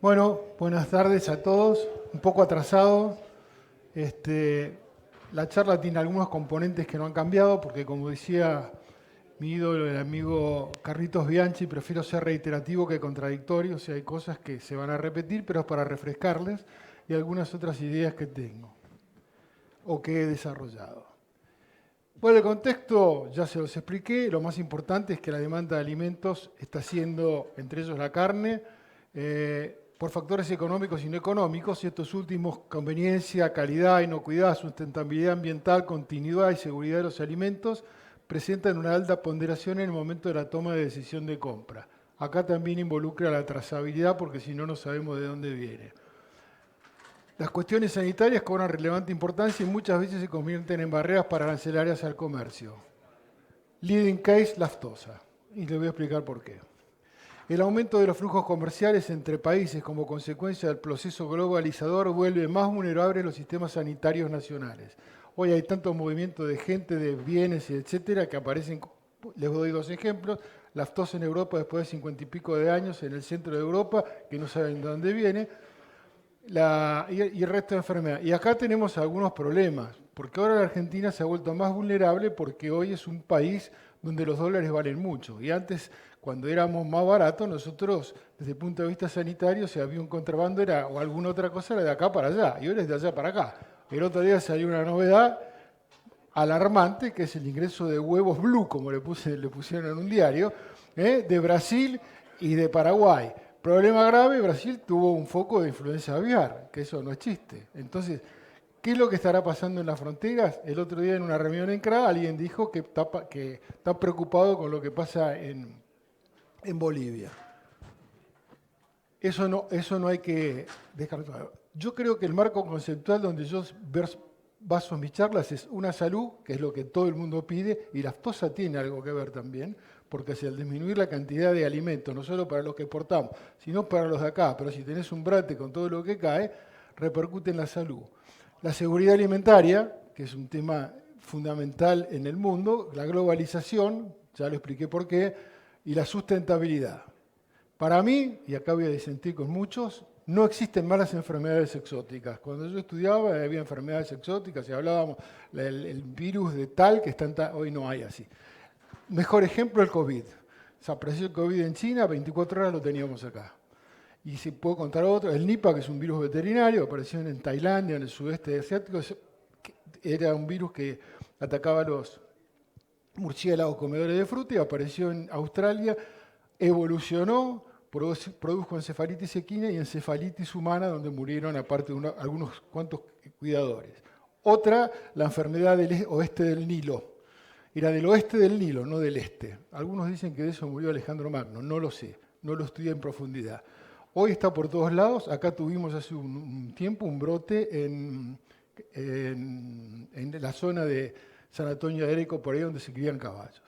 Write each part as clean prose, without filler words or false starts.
Bueno, buenas tardes a todos. Un poco atrasado. La charla tiene algunos componentes que no han cambiado porque, como decía mi ídolo, el amigo Carlitos Bianchi, prefiero ser reiterativo que contradictorio. O sea, hay cosas que se van a repetir, pero es para refrescarles y algunas otras ideas que tengo o que he desarrollado. Bueno, el contexto ya se los expliqué. Lo más importante es que la demanda de alimentos está siendo, entre ellos la carne, por factores económicos y no económicos, y estos últimos, conveniencia, calidad, inocuidad, sustentabilidad ambiental, continuidad y seguridad de los alimentos, presentan una alta ponderación en el momento de la toma de decisión de compra. Acá también involucra la trazabilidad porque si no, no sabemos de dónde viene. Las cuestiones sanitarias cobran relevante importancia y muchas veces se convierten en barreras para arancelarias al comercio. Leading case, lactosa. Y les voy a explicar por qué. El aumento de los flujos comerciales entre países como consecuencia del proceso globalizador vuelve más vulnerables los sistemas sanitarios nacionales. Hoy hay tanto movimiento de gente, de bienes, etcétera, que aparecen, les doy dos ejemplos, lactosa en Europa después de 50 y pico de años en el centro de Europa, que no saben de dónde viene, y el resto de enfermedades. Y acá tenemos algunos problemas, porque ahora la Argentina se ha vuelto más vulnerable porque hoy es un país donde los dólares valen mucho. Y antes, cuando éramos más baratos, nosotros, desde el punto de vista sanitario, si había un contrabando era, o alguna otra cosa, era de acá para allá, y ahora es de allá para acá. El otro día salió una novedad alarmante, que es el ingreso de huevos blue, como le pusieron en un diario, de Brasil y de Paraguay. Problema grave, Brasil tuvo un foco de influenza aviar, que eso no es chiste. Entonces, ¿qué es lo que estará pasando en las fronteras? El otro día en una reunión en CRA alguien dijo que está preocupado con lo que pasa en Bolivia. Eso no hay que descartar. Yo creo que el marco conceptual donde yo baso mis charlas es una salud, que es lo que todo el mundo pide, y la lactosa tiene algo que ver también, porque si al disminuir la cantidad de alimentos, no solo para los que exportamos, sino para los de acá, pero si tenés un brate con todo lo que cae, repercute en la salud. La seguridad alimentaria, que es un tema fundamental en el mundo, la globalización, ya lo expliqué por qué, y la sustentabilidad. Para mí, y acá voy a disentir con muchos, no existen malas enfermedades exóticas. Cuando yo estudiaba había enfermedades exóticas y hablábamos el virus de tal que hoy no hay así. Mejor ejemplo el COVID. Se apareció el COVID en China, 24 horas lo teníamos acá. Y si puedo contar otro, el Nipah, que es un virus veterinario, apareció en Tailandia, en el sudeste asiático, era un virus que atacaba a los murciélagos comedores de fruta y apareció en Australia, evolucionó, produjo encefalitis equina y encefalitis humana, donde murieron aparte de algunos cuantos cuidadores. Otra, la enfermedad del oeste del Nilo. Era del oeste del Nilo, no del este. Algunos dicen que de eso murió Alejandro Magno, no lo sé, no lo estudié en profundidad. Hoy está por todos lados, acá tuvimos hace un tiempo un brote en la zona de San Antonio de Areco, por ahí donde se crían caballos.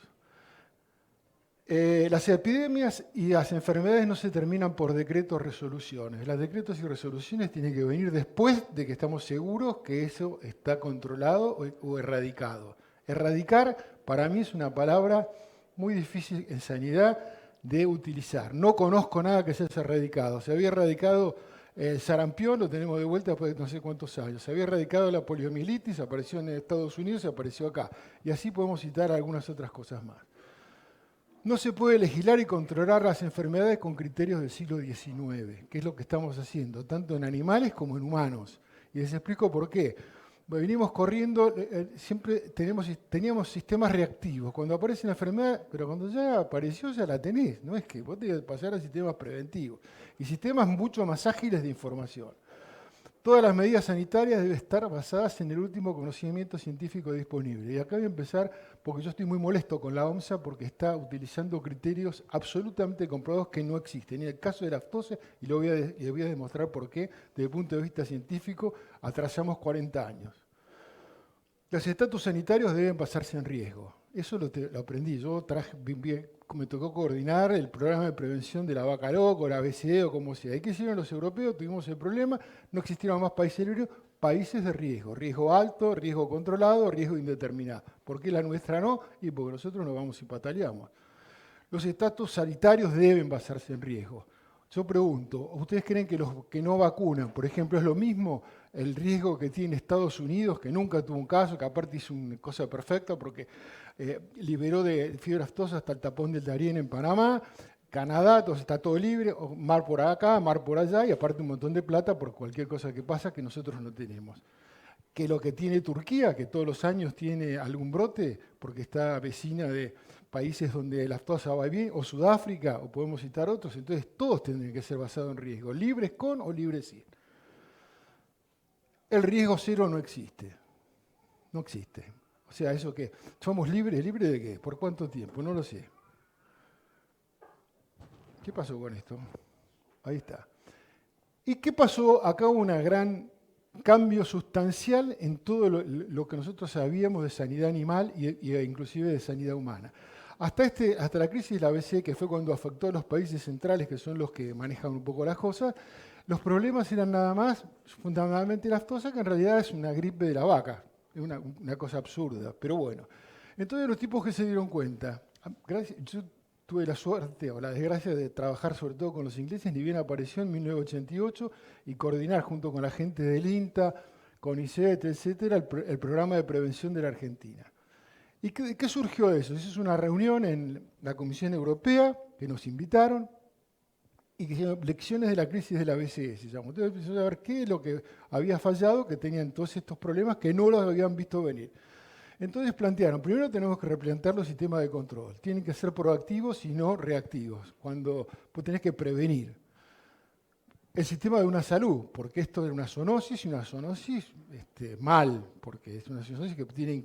Las epidemias y las enfermedades no se terminan por decretos o resoluciones. Los decretos y resoluciones tienen que venir después de que estamos seguros que eso está controlado o erradicado. Erradicar, para mí, es una palabra muy difícil en sanidad de utilizar. No conozco nada que se haya erradicado. Se había erradicado el sarampión, lo tenemos de vuelta después de no sé cuántos años. Se había erradicado la poliomielitis, apareció en Estados Unidos y apareció acá. Y así podemos citar algunas otras cosas más. No se puede legislar y controlar las enfermedades con criterios del siglo XIX, que es lo que estamos haciendo, tanto en animales como en humanos. Y les explico por qué. Venimos corriendo, siempre teníamos sistemas reactivos. Cuando aparece una enfermedad, pero cuando ya apareció ya la tenés. No es que vos tenés que pasar a sistemas preventivos. Y sistemas mucho más ágiles de información. Todas las medidas sanitarias deben estar basadas en el último conocimiento científico disponible. Y acá voy a empezar porque yo estoy muy molesto con la OMSA porque está utilizando criterios absolutamente comprobados que no existen. En el caso de la lactosa, y lo voy a demostrar por qué, desde el punto de vista científico, atrasamos 40 años. Los estatus sanitarios deben basarse en riesgo. Eso lo aprendí. Yo me tocó coordinar el programa de prevención de la vaca loca, la BCE o como sea. ¿Y qué hicieron los europeos? Tuvimos el problema, no existieron más países de riesgo. Riesgo alto, riesgo controlado, riesgo indeterminado. ¿Por qué la nuestra no? Y porque nosotros nos vamos y pataleamos. Los estatus sanitarios deben basarse en riesgo. Yo pregunto, ¿ustedes creen que los que no vacunan, por ejemplo, es lo mismo el riesgo que tiene Estados Unidos, que nunca tuvo un caso, que aparte hizo una cosa perfecta porque liberó de fiebre aftosa hasta el tapón del Darién en Panamá, Canadá, entonces está todo libre, mar por acá, mar por allá, y aparte un montón de plata por cualquier cosa que pasa que nosotros no tenemos? Que lo que tiene Turquía, que todos los años tiene algún brote, porque está vecina de países donde la aftosa va bien, o Sudáfrica, o podemos citar otros, entonces todos tendrían que ser basados en riesgo, libres con o libres sin. El riesgo cero no existe, no existe. O sea, eso que somos libres, ¿libres de qué? ¿Por cuánto tiempo? No lo sé. ¿Qué pasó con esto? Ahí está. ¿Y qué pasó? Acá hubo un gran cambio sustancial en todo lo que nosotros sabíamos de sanidad animal e inclusive de sanidad humana. Hasta la crisis de la ABC, que fue cuando afectó a los países centrales, que son los que manejan un poco las cosas, los problemas eran nada más, fundamentalmente la aftosa, que en realidad es una gripe de la vaca. Es una cosa absurda, pero bueno. Entonces los tipos que se dieron cuenta, yo tuve la suerte o la desgracia de trabajar sobre todo con los ingleses, ni bien apareció en 1988, y coordinar junto con la gente del INTA, con ICET, etcétera, el programa de prevención de la Argentina. ¿Y qué surgió de eso? Eso es una reunión en la Comisión Europea, que nos invitaron, y que se llama Lecciones de la crisis de la BCE, se llamó. Entonces empezó a ver qué es lo que había fallado, que tenían todos estos problemas que no los habían visto venir. Entonces plantearon, primero tenemos que replantear los sistemas de control. Tienen que ser proactivos y no reactivos, cuando pues tenés que prevenir. El sistema de una salud, porque esto es una zoonosis, y una zoonosis mal, porque es una zoonosis que tiene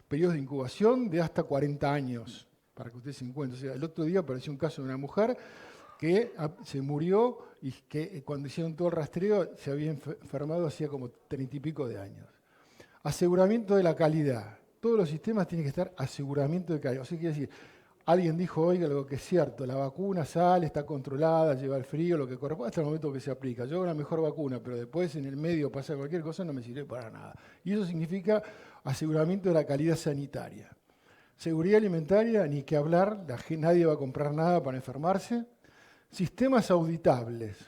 periodos de incubación de hasta 40 años, para que ustedes se encuentren. O sea, el otro día apareció un caso de una mujer que se murió y que cuando hicieron todo el rastreo se había enfermado hacía como 30 y pico de años. Aseguramiento de la calidad. Todos los sistemas tienen que estar aseguramiento de calidad. O sea, quiere decir, alguien dijo, oiga, algo que es cierto, la vacuna sale, está controlada, lleva el frío, lo que corresponde hasta el momento que se aplica. Yo hago la mejor vacuna, pero después en el medio pasa cualquier cosa, no me sirve para nada. Y eso significa aseguramiento de la calidad sanitaria. Seguridad alimentaria, ni que hablar, nadie va a comprar nada para enfermarse. Sistemas auditables.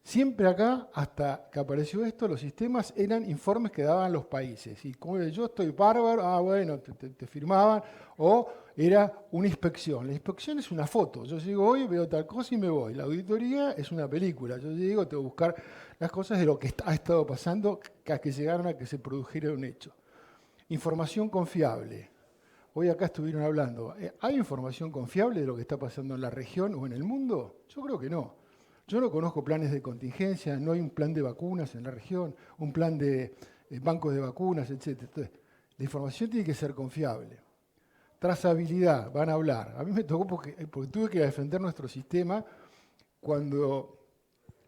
Siempre acá, hasta que apareció esto, los sistemas eran informes que daban los países. Y como yo estoy bárbaro, bueno, te firmaban, o era una inspección. La inspección es una foto. Yo llego hoy, veo tal cosa y me voy. La auditoría es una película. Yo llego, tengo que buscar las cosas de lo que ha estado pasando a que llegaron a que se produjera un hecho. Información confiable. Hoy acá estuvieron hablando. ¿Hay información confiable de lo que está pasando en la región o en el mundo? Yo creo que no. Yo no conozco planes de contingencia, no hay un plan de vacunas en la región, un plan de bancos de vacunas, etc. Entonces, la información tiene que ser confiable. Trazabilidad, van a hablar. A mí me tocó porque tuve que defender nuestro sistema cuando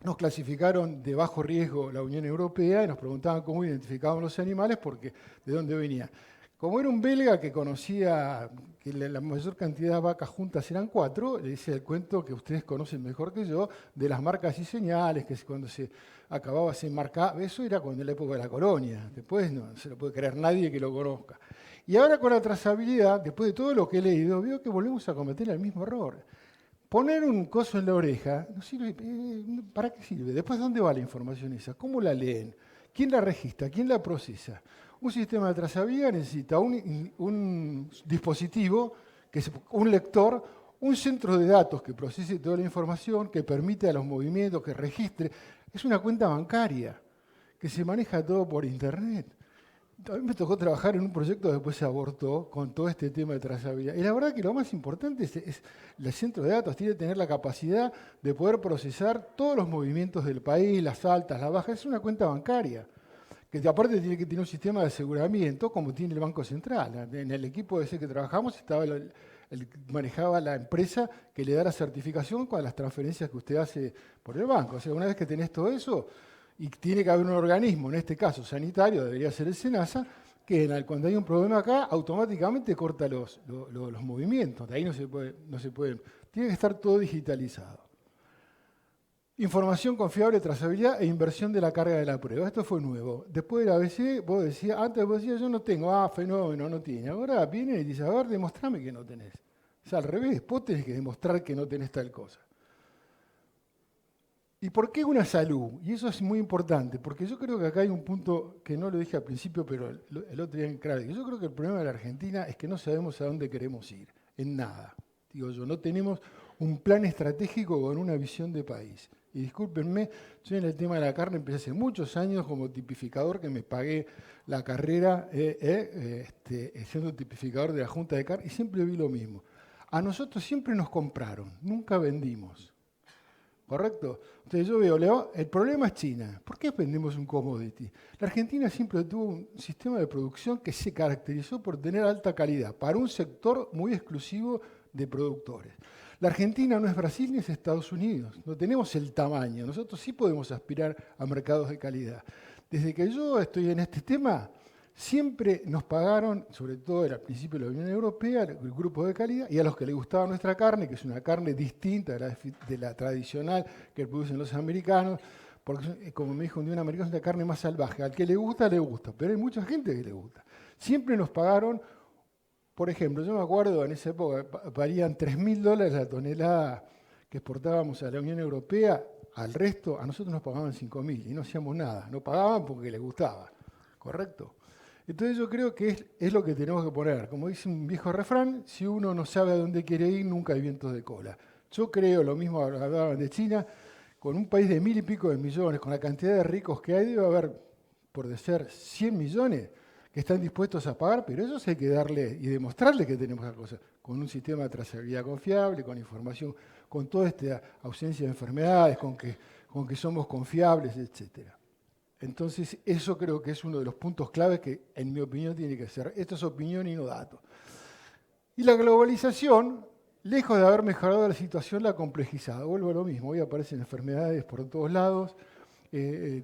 nos clasificaron de bajo riesgo la Unión Europea y nos preguntaban cómo identificábamos los animales, porque de dónde venían. Como era un belga que conocía que la mayor cantidad de vacas juntas eran 4, le hice el cuento que ustedes conocen mejor que yo, de las marcas y señales, que cuando se acababa se marcaba, eso era cuando en la época de la colonia, después no se lo puede creer nadie que lo conozca. Y ahora con la trazabilidad, después de todo lo que he leído, veo que volvemos a cometer el mismo error. Poner un coso en la oreja, no sirve, ¿para qué sirve? Después, ¿dónde va la información esa? ¿Cómo la leen? ¿Quién la registra? ¿Quién la procesa? Un sistema de trazabilidad necesita un dispositivo, que es un lector, un centro de datos que procese toda la información, que permita los movimientos, que registre. Es una cuenta bancaria, que se maneja todo por Internet. A mí me tocó trabajar en un proyecto que después se abortó con todo este tema de trazabilidad. Y la verdad que lo más importante es el centro de datos tiene que tener la capacidad de poder procesar todos los movimientos del país, las altas, las bajas. Es una cuenta bancaria, que aparte tiene que tener un sistema de aseguramiento como tiene el Banco Central. En el equipo ese que trabajamos estaba manejaba la empresa que le da la certificación con las transferencias que usted hace por el banco. O sea, una vez que tenés todo eso, y tiene que haber un organismo, en este caso sanitario, debería ser el SENASA, que cuando hay un problema acá, automáticamente corta los movimientos. De ahí no se puede. Tiene que estar todo digitalizado. Información confiable, trazabilidad e inversión de la carga de la prueba. Esto fue nuevo. Después de la ABC, antes vos decías, yo no tengo, fenómeno, no tiene. Ahora viene y dice, a ver, demostrame que no tenés. O sea, al revés, vos tenés que demostrar que no tenés tal cosa. ¿Y por qué una salud? Y eso es muy importante, porque yo creo que acá hay un punto que no lo dije al principio, pero el otro día en claro. Yo creo que el problema de la Argentina es que no sabemos a dónde queremos ir, en nada. Digo yo, no tenemos un plan estratégico con una visión de país. Y discúlpenme, yo en el tema de la carne empecé hace muchos años como tipificador, que me pagué la carrera siendo tipificador de la Junta de Carne, y siempre vi lo mismo. A nosotros siempre nos compraron, nunca vendimos. ¿Correcto? Entonces yo veo, el problema es China. ¿Por qué vendemos un commodity? La Argentina siempre tuvo un sistema de producción que se caracterizó por tener alta calidad para un sector muy exclusivo de productores. La Argentina no es Brasil ni es Estados Unidos. No tenemos el tamaño. Nosotros sí podemos aspirar a mercados de calidad. Desde que yo estoy en este tema, siempre nos pagaron, sobre todo al principio de la Unión Europea, el grupo de calidad, y a los que les gustaba nuestra carne, que es una carne distinta de la tradicional que producen los americanos, porque como me dijo un día un americano, es una carne más salvaje. Al que le gusta, pero hay mucha gente que le gusta. Siempre nos pagaron, por ejemplo, yo me acuerdo en esa época, valían $3.000 la tonelada que exportábamos a la Unión Europea, al resto, a nosotros nos pagaban 5.000 y no hacíamos nada. No pagaban porque les gustaba, ¿correcto? Entonces yo creo que es lo que tenemos que poner. Como dice un viejo refrán, si uno no sabe a dónde quiere ir, nunca hay vientos de cola. Yo creo, lo mismo hablaban de China, con un país de 1.000 y pico de millones, con la cantidad de ricos que hay, debe haber, por decir, 100 millones que están dispuestos a pagar, pero ellos hay que darle y demostrarles que tenemos la cosa, con un sistema de trazabilidad confiable, con información, con toda esta ausencia de enfermedades, con que somos confiables, etcétera. Entonces, eso creo que es uno de los puntos claves que, en mi opinión, tiene que ser. Esto es opinión y no datos. Y la globalización, lejos de haber mejorado la situación, la ha complejizado. Vuelvo a lo mismo, hoy aparecen enfermedades por todos lados,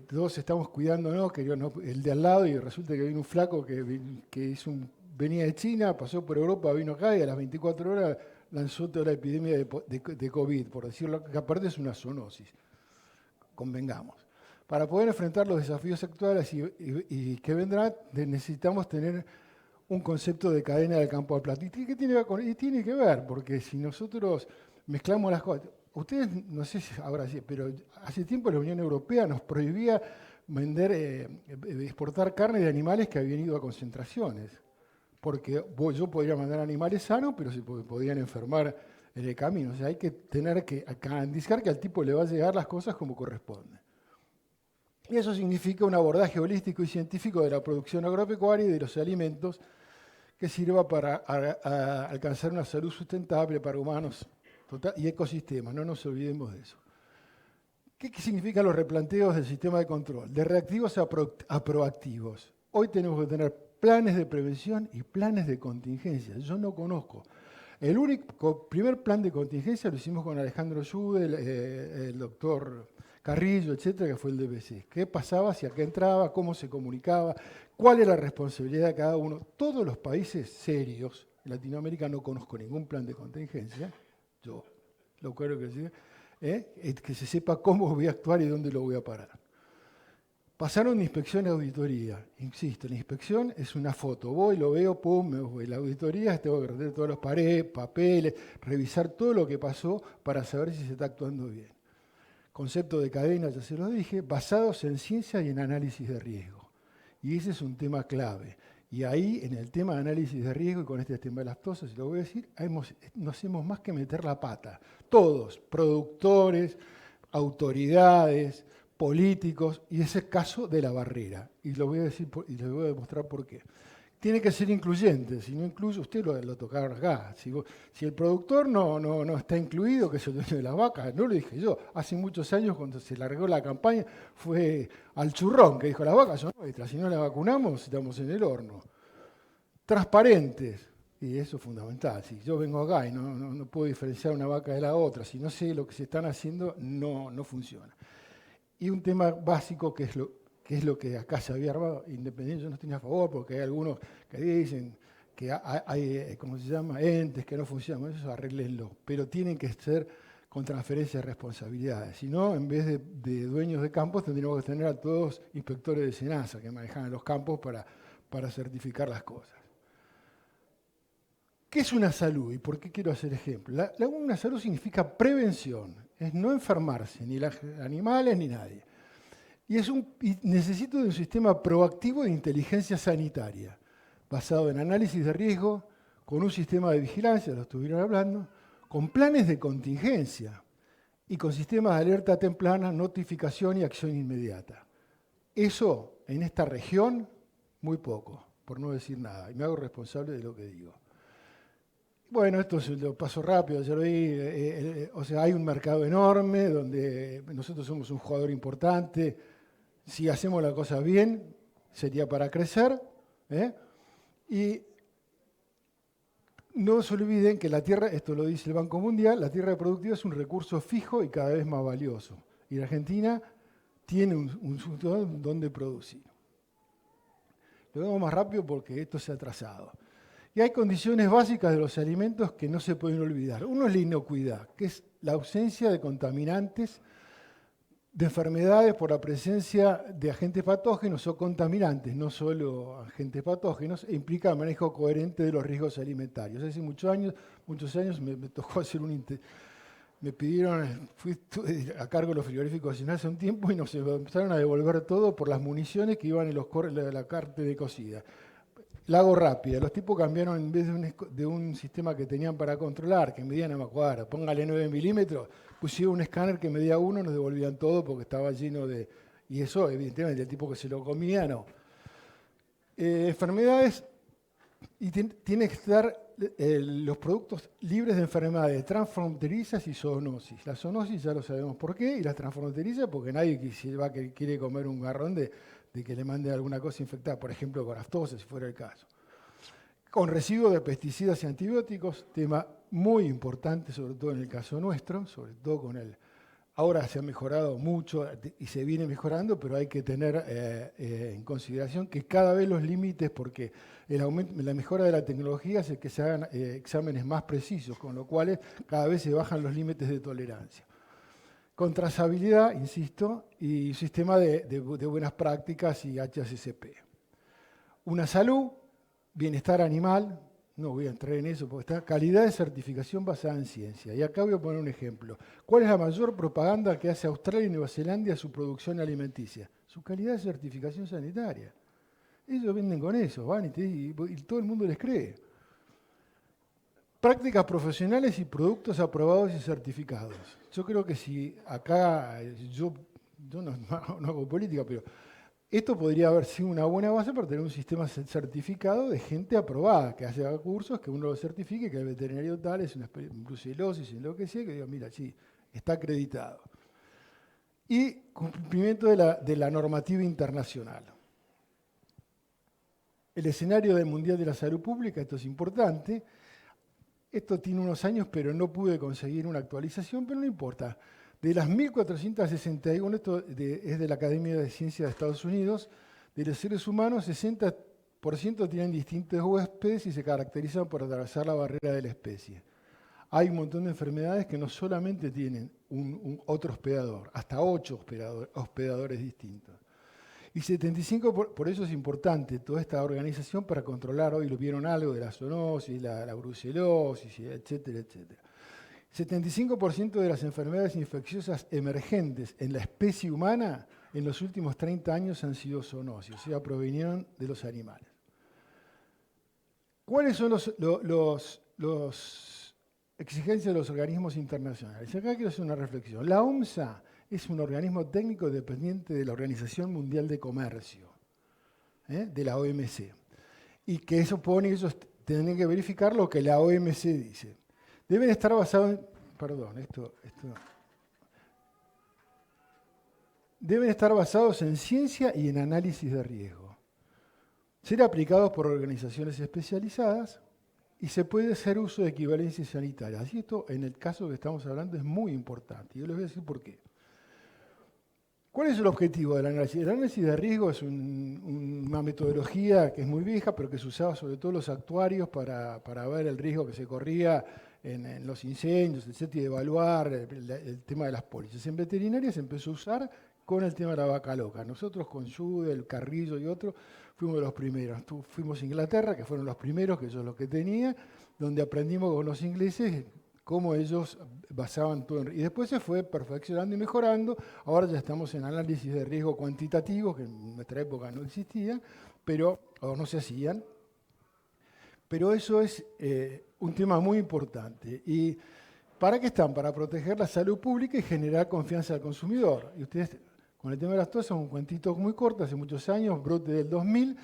todos estamos cuidándonos, que el de al lado, y resulta que vino un flaco que venía de China, pasó por Europa, vino acá y a las 24 horas lanzó toda la epidemia de COVID, por decirlo, que aparte es una zoonosis, convengamos. Para poder enfrentar los desafíos actuales y que vendrán, necesitamos tener un concepto de cadena del campo al plato. ¿Y qué tiene que ver? Porque si nosotros mezclamos las cosas, ustedes, no sé si ahora sí, pero hace tiempo la Unión Europea nos prohibía exportar carne de animales que habían ido a concentraciones. Porque yo podría mandar animales sanos, pero se podían enfermar en el camino. O sea, hay que tener que garantizar que al tipo le va a llegar las cosas como corresponde. Y eso significa un abordaje holístico y científico de la producción agropecuaria y de los alimentos que sirva para alcanzar una salud sustentable para humanos y ecosistemas. No nos olvidemos de eso. ¿Qué significan los replanteos del sistema de control? De reactivos a proactivos. Hoy tenemos que tener planes de prevención y planes de contingencia. Yo no conozco. El primer plan de contingencia lo hicimos con Alejandro Schudel, el doctor Carrillo, etcétera, que fue el DPC. ¿Qué pasaba? ¿Hacia qué entraba? ¿Cómo se comunicaba? ¿Cuál era la responsabilidad de cada uno? Todos los países serios, en Latinoamérica no conozco ningún plan de contingencia, yo lo creo que sí, que se sepa cómo voy a actuar y dónde lo voy a parar. Pasaron de inspección a auditoría. Insisto, la inspección es una foto. Voy, lo veo, pum, me voy. La auditoría, tengo que retener todas las paredes, papeles, revisar todo lo que pasó para saber si se está actuando bien. Concepto de cadena, ya se lo dije, basados en ciencia y en análisis de riesgo. Y ese es un tema clave. Y ahí, en el tema de análisis de riesgo, y con este tema de las tosas, lo voy a decir, no hacemos más que meter la pata. Todos, productores, autoridades, políticos, y ese caso de la barrera. Y lo voy a decir y les voy a demostrar por qué. Tiene que ser incluyente, si no incluye, usted lo tocaron acá. Si el productor no está incluido, que es el dueño de las vacas, no lo dije yo. Hace muchos años, cuando se largó la campaña, fue al churrón, que dijo, las vacas son nuestras, si no las vacunamos, estamos en el horno. Transparentes, y eso es fundamental. Si yo vengo acá y no puedo diferenciar una vaca de la otra, si no sé lo que se están haciendo, no funciona. Y un tema básico que es lo que acá se había armado, independiente, yo no estoy a favor, porque hay algunos que dicen que hay ¿cómo se llama?, entes que no funcionan, eso arréglenlo, pero tienen que ser con transferencia de responsabilidades. Si no, en vez de dueños de campos, tendríamos que tener a todos inspectores de SENASA que manejan los campos para certificar las cosas. ¿Qué es una salud y por qué quiero hacer ejemplo? Una salud significa prevención. es no enfermarse, ni los animales ni nadie. Y necesito de un sistema proactivo de inteligencia sanitaria, basado en análisis de riesgo, con un sistema de vigilancia, lo estuvieron hablando, con planes de contingencia y con sistemas de alerta temprana, notificación y acción inmediata. Eso, en esta región, muy poco, por no decir nada, y me hago responsable de lo que digo. Bueno, esto lo paso rápido, ya lo vi, o sea, hay un mercado enorme donde nosotros somos un jugador importante. Si hacemos la cosa bien, sería para crecer. Y no se olviden que la tierra, esto lo dice el Banco Mundial, la tierra productiva es un recurso fijo y cada vez más valioso. Y la Argentina tiene un sitio donde producir. Lo vemos más rápido porque esto se ha atrasado. Y hay condiciones básicas de los alimentos que no se pueden olvidar. Uno es la inocuidad, que es la ausencia de contaminantes, de enfermedades por la presencia de agentes patógenos o contaminantes, no solo agentes patógenos, e implica el manejo coherente de los riesgos alimentarios. Hace muchos años me tocó hacer me pidieron, fui a cargo de los frigoríficos hace un tiempo y nos empezaron a devolver todo por las municiones que iban en la carne de cocida. La hago rápida. Los tipos cambiaron, en vez de un sistema que tenían para controlar, que medía, no me acuerdo, póngale 9 milímetros, pusieron un escáner que medía 1, nos devolvían todo porque estaba lleno de... Y eso, evidentemente, el tipo que se lo comía, no. Enfermedades, y tiene que estar los productos libres de enfermedades transfronterizas y zoonosis. La zoonosis ya lo sabemos por qué, y las transfronterizas porque nadie quiere comer un garrón de que le mande alguna cosa infectada, por ejemplo, con aftosa, si fuera el caso. Con residuos de pesticidas y antibióticos, tema muy importante, sobre todo en el caso nuestro, sobre todo con el... Ahora se ha mejorado mucho y se viene mejorando, pero hay que tener en consideración que cada vez los límites, porque la mejora de la tecnología hace que se hagan exámenes más precisos, con lo cual cada vez se bajan los límites de tolerancia. Con trazabilidad, insisto, y sistema de buenas prácticas y HACCP. Una salud, bienestar animal, no voy a entrar en eso porque está calidad de certificación basada en ciencia. Y acá voy a poner un ejemplo. ¿Cuál es la mayor propaganda que hace Australia y Nueva Zelanda a su producción alimenticia? Su calidad de certificación sanitaria. Ellos venden con eso, van y todo el mundo les cree. Prácticas profesionales y productos aprobados y certificados. Yo creo que si acá, yo no hago política, pero esto podría haber sido una buena base para tener un sistema certificado de gente aprobada, que haga cursos, que uno lo certifique, que el veterinario tal es una brucelosis, en lo que sea, que diga, mira, sí, está acreditado. Y cumplimiento de la normativa internacional. El escenario del Mundial de la Salud Pública, esto es importante. Esto tiene unos años, pero no pude conseguir una actualización, pero no importa. De las 1.461, esto es de la Academia de Ciencias de Estados Unidos, de los seres humanos, 60% tienen distintos huéspedes y se caracterizan por atravesar la barrera de la especie. Hay un montón de enfermedades que no solamente tienen otro hospedador, hasta 8 hospedadores distintos. Y 75, por eso es importante toda esta organización para controlar, hoy lo vieron algo de la zoonosis, la brucelosis, etcétera, etcétera. 75% de las enfermedades infecciosas emergentes en la especie humana en los últimos 30 años han sido zoonosis, o sea, provenieron de los animales. ¿Cuáles son los exigencias de los organismos internacionales? Acá quiero hacer una reflexión. La OMSA es un organismo técnico dependiente de la Organización Mundial de Comercio, de la OMC. Y que eso pone, ellos tienen que verificar lo que la OMC dice. Deben estar basados deben estar basados en ciencia y en análisis de riesgo. Ser aplicados por organizaciones especializadas y se puede hacer uso de equivalencias sanitarias. Y esto, en el caso que estamos hablando, es muy importante. Yo les voy a decir por qué. ¿Cuál es el objetivo del análisis? El análisis de riesgo es una metodología que es muy vieja, pero que se usaba sobre todo los actuarios para ver el riesgo que se corría en los incendios, etc., y evaluar el tema de las pólizas. En veterinaria se empezó a usar con el tema de la vaca loca. Nosotros con Jude, el Carrillo y otros fuimos de los primeros. Fuimos a Inglaterra, que fueron los primeros, que yo lo que tenía, donde aprendimos con los ingleses cómo ellos basaban todo en... Y después se fue perfeccionando y mejorando. Ahora ya estamos en análisis de riesgo cuantitativo, que en nuestra época no existían, o no se hacían. Pero eso es un tema muy importante. ¿Y para qué están? Para proteger la salud pública y generar confianza al consumidor. Y ustedes, con el tema de las tosas, un cuentito muy corto, hace muchos años, brote del 2000,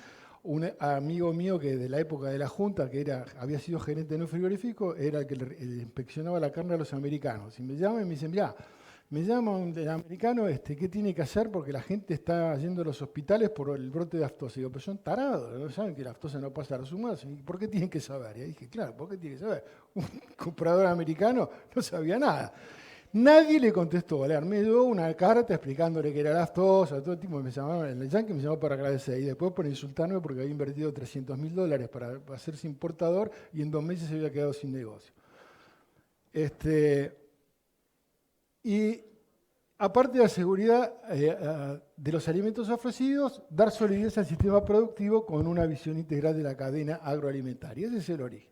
un amigo mío que de la época de la Junta, que había sido gerente en un frigorífico, era el que le inspeccionaba la carne a los americanos. Y me llama y me dice, mirá, me llama un americano, ¿qué tiene que hacer? Porque la gente está yendo a los hospitales por el brote de aftosa. Y digo, pero son tarados, no saben que la aftosa no pasa a los humanos. ¿Y por qué tienen que saber? Y dije, claro, ¿por qué tienen que saber? Un comprador americano no sabía nada. Nadie le contestó. Me dio una carta explicándole que era la aftosa, todo el tipo me llamaban, el yankee me llamó para agradecer y después por insultarme porque había invertido $300.000 para hacerse importador y en 2 meses se había quedado sin negocio. Y aparte de la seguridad de los alimentos ofrecidos, dar solidez al sistema productivo con una visión integral de la cadena agroalimentaria. Ese es el origen.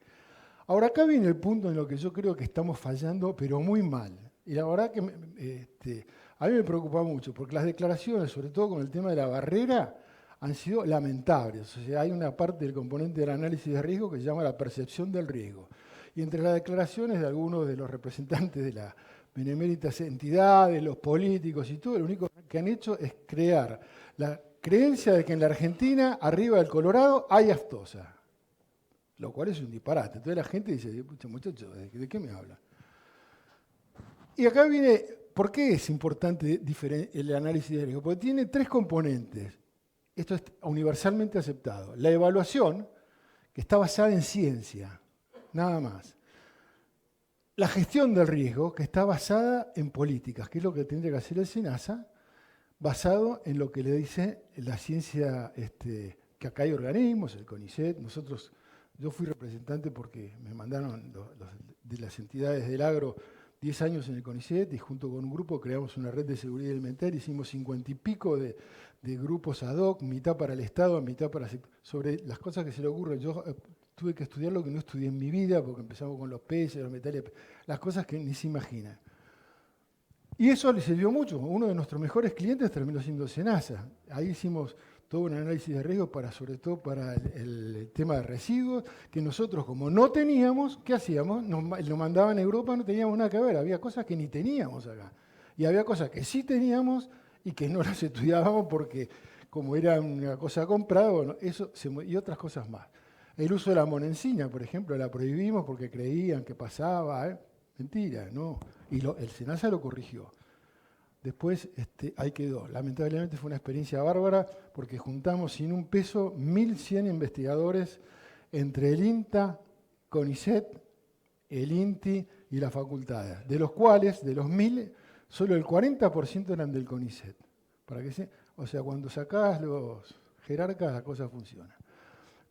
Ahora, acá viene el punto en lo que yo creo que estamos fallando, pero muy mal. Y la verdad que a mí me preocupa mucho, porque las declaraciones, sobre todo con el tema de la barrera, han sido lamentables. O sea, hay una parte del componente del análisis de riesgo que se llama la percepción del riesgo. Y entre las declaraciones de algunos de los representantes de las beneméritas entidades, los políticos y todo, lo único que han hecho es crear la creencia de que en la Argentina, arriba del Colorado, hay aftosa. Lo cual es un disparate. Entonces la gente dice, muchachos, ¿de qué me hablan? Y acá viene, ¿por qué es importante el análisis de riesgo? Porque tiene 3 componentes. Esto es universalmente aceptado. La evaluación, que está basada en ciencia, nada más. La gestión del riesgo, que está basada en políticas, que es lo que tendría que hacer el SENASA, basado en lo que le dice la ciencia, que acá hay organismos, el CONICET, yo fui representante porque me mandaron de las entidades del agro 10 años en el CONICET y junto con un grupo creamos una red de seguridad alimentaria, hicimos 50 y pico de grupos ad hoc, mitad para el Estado, mitad sobre las cosas que se le ocurren. Yo tuve que estudiar lo que no estudié en mi vida, porque empezamos con los peces, los metales, las cosas que ni se imaginan. Y eso le sirvió mucho. Uno de nuestros mejores clientes terminó siendo SENASA. Ahí hicimos todo un análisis de riesgo sobre todo para el tema de residuos, que nosotros como no teníamos, ¿qué hacíamos? Lo mandaban a Europa, no teníamos nada que ver, había cosas que ni teníamos acá. Y había cosas que sí teníamos y que no las estudiábamos porque como era una cosa comprada, bueno, y otras cosas más. El uso de la monencina, por ejemplo, la prohibimos porque creían que pasaba, mentira, ¿no? Y el SENASA lo corrigió. Después ahí quedó. Lamentablemente fue una experiencia bárbara porque juntamos sin un peso 1.100 investigadores entre el INTA, CONICET, el INTI y las facultades, de los cuales, de los 1.000, solo el 40% eran del CONICET. O sea, cuando sacás los jerarcas, la cosa funciona.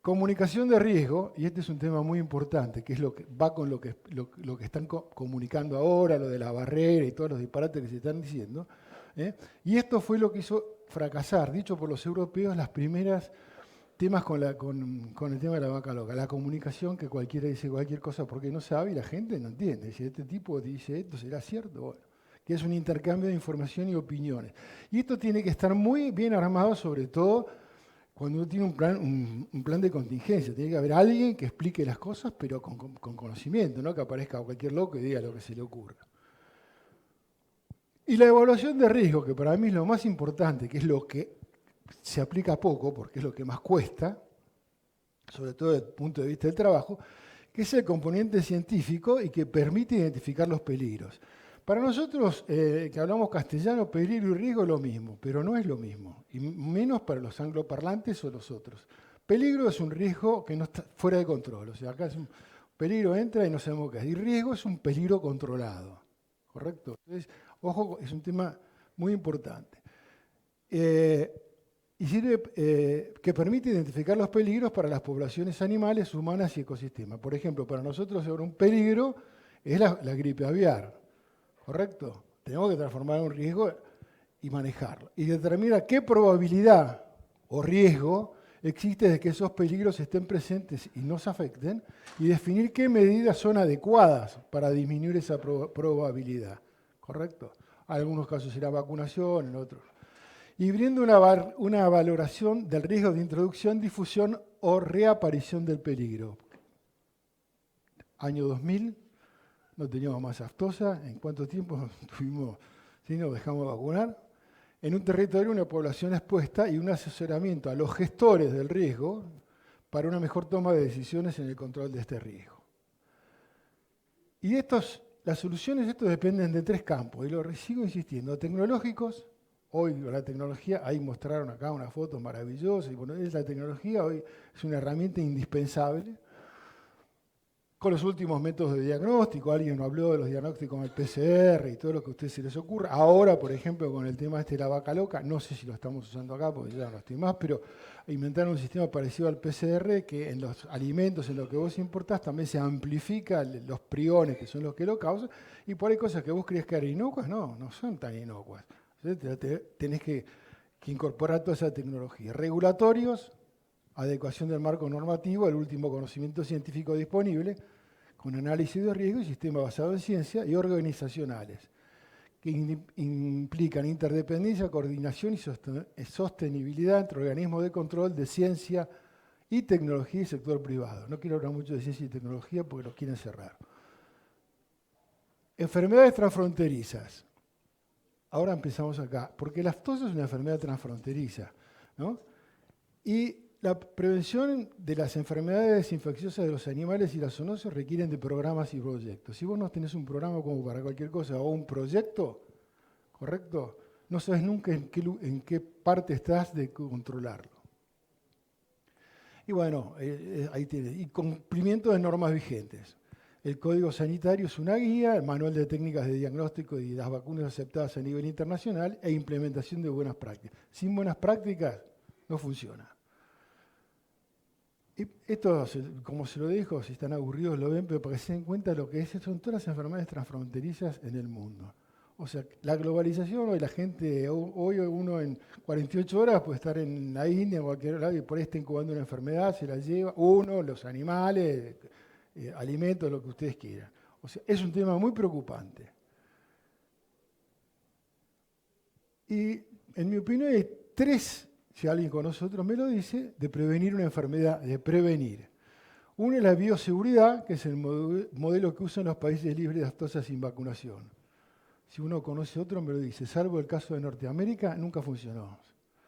Comunicación de riesgo, y este es un tema muy importante, que es lo que va con lo que están comunicando ahora, lo de la barrera y todos los disparates que se están diciendo. Y esto fue lo que hizo fracasar, dicho por los europeos, las primeras temas con el tema de la vaca loca. La comunicación, que cualquiera dice cualquier cosa porque no sabe y la gente no entiende. Si este tipo dice esto, ¿será cierto? Bueno, que es un intercambio de información y opiniones. Y esto tiene que estar muy bien armado, sobre todo cuando uno tiene un plan de contingencia. Tiene que haber alguien que explique las cosas, pero con conocimiento, no que aparezca cualquier loco y diga lo que se le ocurra. Y la evaluación de riesgo, que para mí es lo más importante, que es lo que se aplica poco, porque es lo que más cuesta, sobre todo desde el punto de vista del trabajo, que es el componente científico y que permite identificar los peligros. Para nosotros, que hablamos castellano, peligro y riesgo es lo mismo, pero no es lo mismo, y menos para los angloparlantes o los otros. Peligro es un riesgo que no está fuera de control, o sea, acá es un peligro entra y no sabemos qué es, y riesgo es un peligro controlado, ¿correcto? Entonces, ojo, es un tema muy importante. Y sirve que permite identificar los peligros para las poblaciones animales, humanas y ecosistemas. Por ejemplo, para nosotros ahora un peligro es la gripe aviar. ¿Correcto? Tenemos que transformar en un riesgo y manejarlo. Y determinar qué probabilidad o riesgo existe de que esos peligros estén presentes y nos afecten, y definir qué medidas son adecuadas para disminuir esa probabilidad. ¿Correcto? En algunos casos será vacunación, en otros. Y brinda una valoración del riesgo de introducción, difusión o reaparición del peligro. Año 2000, no teníamos más aftosa. ¿En cuánto tiempo tuvimos, si nos dejamos vacunar? En un territorio, una población expuesta y un asesoramiento a los gestores del riesgo para una mejor toma de decisiones en el control de este riesgo. Y las soluciones, esto dependen de 3 campos, y lo sigo insistiendo, tecnológicos. Hoy la tecnología, ahí mostraron acá una foto maravillosa, y bueno, la tecnología hoy es una herramienta indispensable. Con los últimos métodos de diagnóstico, alguien habló de los diagnósticos con el PCR y todo lo que a ustedes se les ocurra. Ahora, por ejemplo, con el tema de la vaca loca, no sé si lo estamos usando acá porque ya no estoy más, pero inventaron un sistema parecido al PCR que en los alimentos, en lo que vos importás, también se amplifica los priones, que son los que lo causan, y por ahí cosas que vos crees que eran inocuas, no son tan inocuas. Tenés que incorporar toda esa tecnología. Regulatorios, adecuación del marco normativo, el último conocimiento científico disponible, con análisis de riesgo y sistema basado en ciencia, y organizacionales, que implican interdependencia, coordinación y sostenibilidad entre organismos de control de ciencia y tecnología y sector privado. No quiero hablar mucho de ciencia y tecnología porque los quieren cerrar. Enfermedades transfronterizas. Ahora empezamos acá, porque la aftosa es una enfermedad transfronteriza, ¿no? Y la prevención de las enfermedades infecciosas de los animales y las zoonoses requieren de programas y proyectos. Si vos no tenés un programa como para cualquier cosa o un proyecto, ¿correcto? No sabes nunca en qué parte estás de controlarlo. Y bueno, ahí tienes. Y cumplimiento de normas vigentes. El Código Sanitario es una guía, el Manual de Técnicas de Diagnóstico y las vacunas aceptadas a nivel internacional e implementación de buenas prácticas. Sin buenas prácticas no funciona. Y esto, como se lo dijo, si están aburridos lo ven, pero para que se den cuenta de lo que es, son todas las enfermedades transfronterizas en el mundo. O sea, la globalización, hoy la gente, hoy uno en 48 horas puede estar en la India, en cualquier lado, y por ahí está incubando una enfermedad, se la lleva, los animales, alimentos, lo que ustedes quieran. O sea, es un tema muy preocupante. Y en mi opinión hay 3, si alguien con nosotros me lo dice, de prevenir una enfermedad, de prevenir. Uno es la bioseguridad, que es el modelo que usan los países libres de aftosa sin vacunación. Si uno conoce otro, me lo dice. Salvo el caso de Norteamérica, nunca funcionó.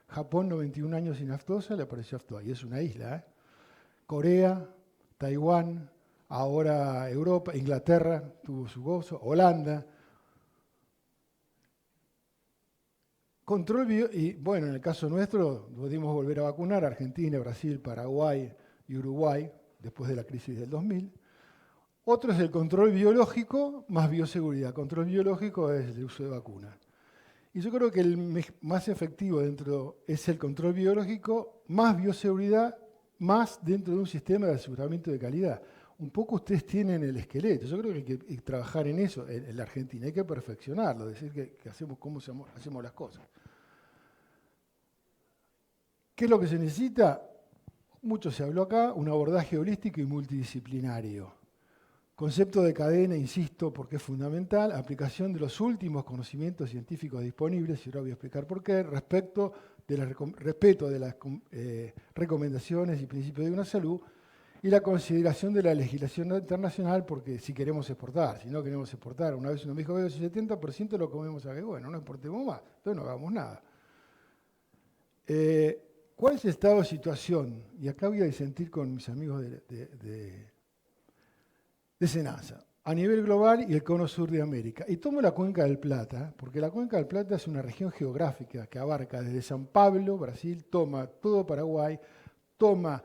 Japón, 91 años sin aftosa, le apareció aftosa. Y es una isla, ¿eh? Corea, Taiwán, ahora Europa, Inglaterra tuvo su gozo, Holanda. Control y bueno, en el caso nuestro, pudimos volver a vacunar a Argentina, Brasil, Paraguay y Uruguay, después de la crisis del 2000. Otro es el control biológico más bioseguridad. Control biológico es el uso de vacunas. Y yo creo que el más efectivo dentro es el control biológico más bioseguridad, más dentro de un sistema de aseguramiento de calidad. Un poco ustedes tienen el esqueleto. Yo creo que hay que trabajar en eso en la Argentina. Hay que perfeccionarlo, decir que hacemos cómo hacemos las cosas. ¿Qué es lo que se necesita? Mucho se habló acá, un abordaje holístico y multidisciplinario. Concepto de cadena, insisto, porque es fundamental, aplicación de los últimos conocimientos científicos disponibles, y ahora voy a explicar por qué, respeto de las recomendaciones y principios de una salud, y la consideración de la legislación internacional, porque si queremos exportar, si no queremos exportar, una vez uno me dijo, si 70% lo comemos acá, bueno, no exportemos más, entonces no hagamos nada. ¿Cuál es el estado de situación? Y acá voy a disentir con mis amigos de SENASA, a nivel global y el cono sur de América. Y tomo la Cuenca del Plata, porque la Cuenca del Plata es una región geográfica que abarca desde San Pablo, Brasil, toma todo Paraguay, toma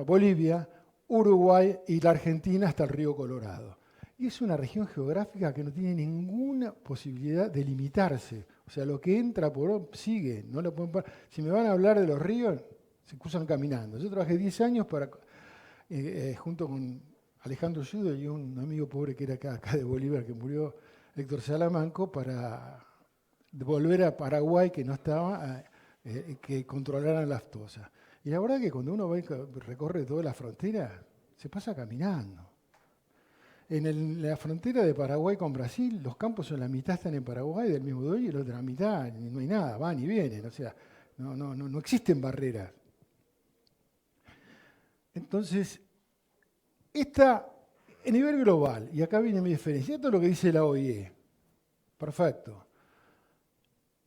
Bolivia, Uruguay y la Argentina hasta el río Colorado. Y es una región geográfica que no tiene ninguna posibilidad de limitarse. O sea, lo que entra por sigue, no lo pueden parar. Si me van a hablar de los ríos, se cruzan caminando. Yo trabajé 10 años junto con Alejandro Yudo y un amigo pobre que era acá de Bolívar, que murió, Héctor Salamanco, para volver a Paraguay, que no estaba, que controlaran la aftosa. Y la verdad que cuando uno va y recorre toda la frontera, se pasa caminando. La frontera de Paraguay con Brasil, los campos son la mitad están en Paraguay del mismo dueño y la otra mitad no hay nada, van y vienen, o sea, no existen barreras. Entonces, a nivel global, y acá viene mi diferencia, esto es lo que dice la OIE, perfecto.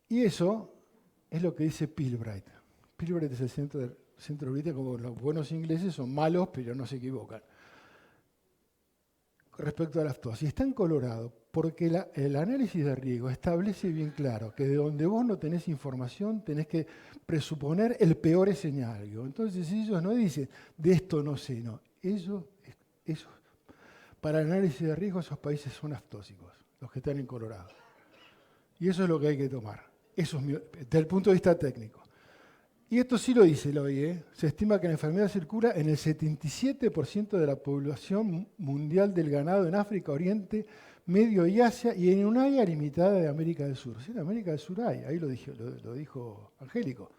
Y eso es lo que dice Pilbright. Pilbright es el centro británico, como los buenos ingleses son malos, pero no se equivocan. Respecto a la aftosa, y está en Colorado, porque el análisis de riesgo establece bien claro que de donde vos no tenés información, tenés que presuponer el peor escenario. Entonces ellos no dicen, de esto no sé, no. Para el análisis de riesgo, esos países son aftóxicos, los que están en Colorado. Y eso es lo que hay que tomar. Eso es desde el punto de vista técnico. Y esto sí lo dice la OIE. Se estima que la enfermedad circula en el 77% de la población mundial del ganado en África, Oriente, Medio y Asia, y en un área limitada de América del Sur. Sí, en América del Sur hay, ahí lo dijo Angélico.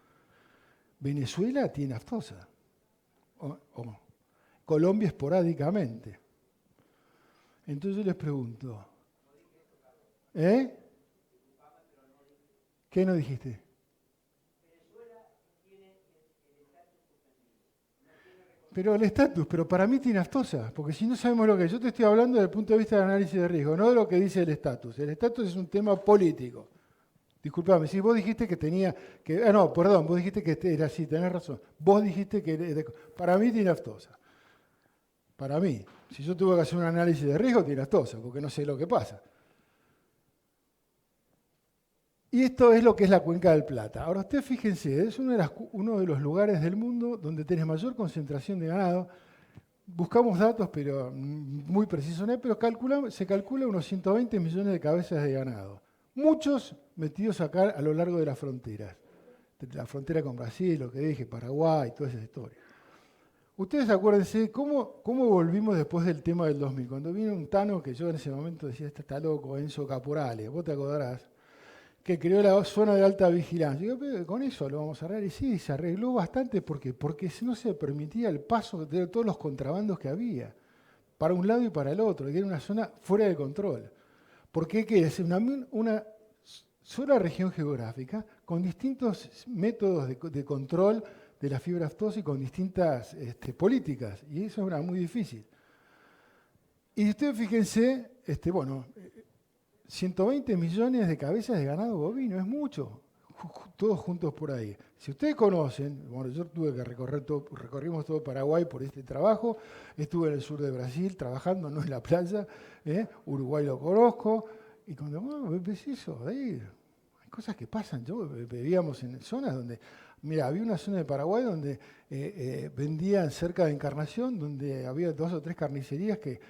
Venezuela tiene aftosa. Colombia esporádicamente. Entonces yo les pregunto, ¿qué no dijiste? Pero el estatus, pero para mí tiene aftosa, porque si no sabemos lo que es, yo te estoy hablando desde el punto de vista del análisis de riesgo, no de lo que dice el estatus. El estatus es un tema político. Disculpame, si vos dijiste que tenía, no, perdón, vos dijiste que era así, tenés razón. Vos dijiste que para mí tiene aftosa. Para mí. Si yo tuve que hacer un análisis de riesgo, tiene aftosa, porque no sé lo que pasa. Y esto es lo que es la Cuenca del Plata. Ahora, ustedes fíjense, es uno de los lugares del mundo donde tenés mayor concentración de ganado. Buscamos datos, pero muy precisos, ¿no? Pero se calcula unos 120 millones de cabezas de ganado. Muchos metidos acá a lo largo de las fronteras. La frontera con Brasil, lo que dije, Paraguay, toda esa historia. Ustedes acuérdense cómo volvimos después del tema del 2000. Cuando vino un Tano, que yo en ese momento decía, este está loco, Enzo Caporale, vos te acordarás, que creó la zona de alta vigilancia. Digo, pero con eso lo vamos a arreglar. Y sí, se arregló bastante. Porque no se permitía el paso de todos los contrabandos que había, para un lado y para el otro, que era una zona fuera de control. Porque ¿qué es? Una sola región geográfica con distintos métodos de control de la fibra aftosa y con distintas políticas. Y eso era muy difícil. Y ustedes fíjense, 120 millones de cabezas de ganado bovino, es mucho, todos juntos por ahí. Si ustedes conocen, bueno, yo tuve que recorrimos todo Paraguay por este trabajo, estuve en el sur de Brasil trabajando, no en la playa, Uruguay lo conozco, y cuando ves eso, ahí hay cosas que pasan. Vivíamos en zonas donde, mira, había una zona de Paraguay donde vendían cerca de Encarnación, donde había 2 o 3 carnicerías que